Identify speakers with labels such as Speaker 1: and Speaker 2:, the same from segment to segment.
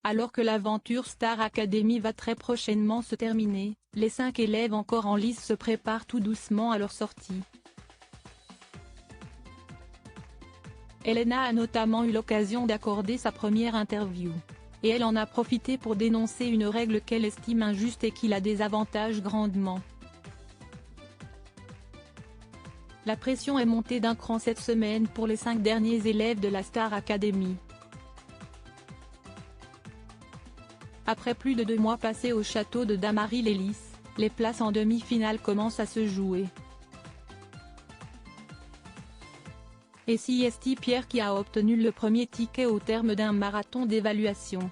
Speaker 1: Alors que l'aventure Star Academy va très prochainement se terminer, les 5 élèves encore en lice se préparent tout doucement à leur sortie. Elena a notamment eu l'occasion d'accorder sa première interview. Et elle en a profité pour dénoncer une règle qu'elle estime injuste et qui la désavantage grandement. La pression est montée d'un cran cette semaine pour les 5 derniers élèves de la Star Academy. Après plus de 2 mois passés au château de Damary-les-Lys, les places en demi-finale commencent à se jouer. Et c'est Pierre qui a obtenu le premier ticket au terme d'un marathon d'évaluation.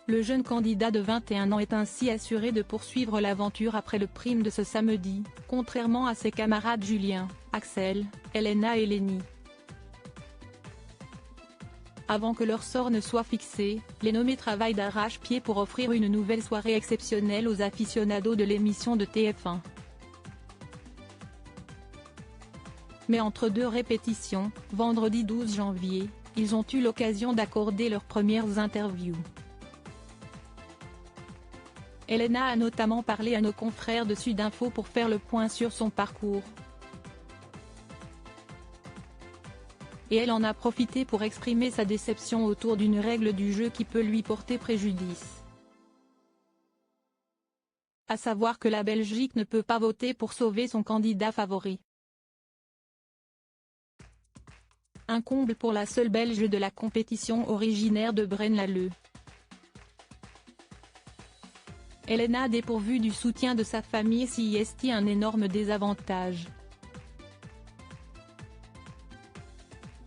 Speaker 1: Le jeune candidat de 21 ans est ainsi assuré de poursuivre l'aventure après le prime de ce samedi, contrairement à ses camarades Julien, Axel, Elena et Lenny. Avant que leur sort ne soit fixé, les nommés travaillent d'arrache-pied pour offrir une nouvelle soirée exceptionnelle aux aficionados de l'émission de TF1. Mais entre 2 répétitions, vendredi 12 janvier, ils ont eu l'occasion d'accorder leurs premières interviews. Elena a notamment parlé à nos confrères de Sudinfo pour faire le point sur son parcours. Et elle en a profité pour exprimer sa déception autour d'une règle du jeu qui peut lui porter préjudice. À savoir que la Belgique ne peut pas voter pour sauver son candidat favori. Un comble pour la seule Belge de la compétition originaire de Braine-l'Alleud. Elena dépourvue du soutien de sa famille c'est un énorme désavantage.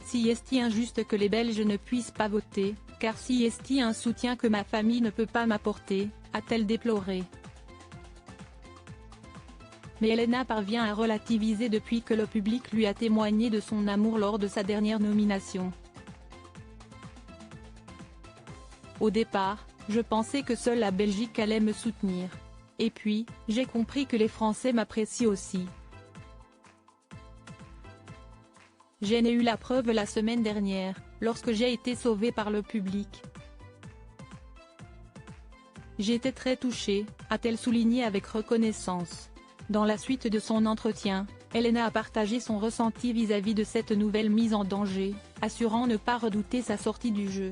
Speaker 1: C'est injuste que les Belges ne puissent pas voter, car c'est un soutien que ma famille ne peut pas m'apporter, a-t-elle déploré. Mais Elena parvient à relativiser depuis que le public lui a témoigné de son amour lors de sa dernière nomination. Au départ, je pensais que seule la Belgique allait me soutenir. Et puis, j'ai compris que les Français m'apprécient aussi. J'en ai eu la preuve la semaine dernière, lorsque j'ai été sauvée par le public. J'étais très touchée, a-t-elle souligné avec reconnaissance. Dans la suite de son entretien, Elena a partagé son ressenti vis-à-vis de cette nouvelle mise en danger, assurant ne pas redouter sa sortie du jeu.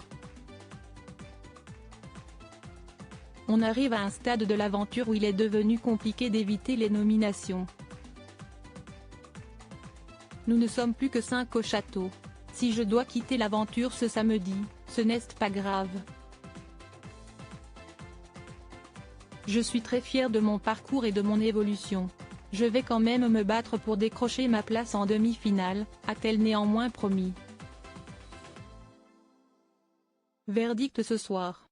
Speaker 1: On arrive à un stade de l'aventure où il est devenu compliqué d'éviter les nominations. Nous ne sommes plus que 5 au château. Si je dois quitter l'aventure ce samedi, ce n'est pas grave. Je suis très fière de mon parcours et de mon évolution. Je vais quand même me battre pour décrocher ma place en demi-finale, a-t-elle néanmoins promis. Verdict ce soir.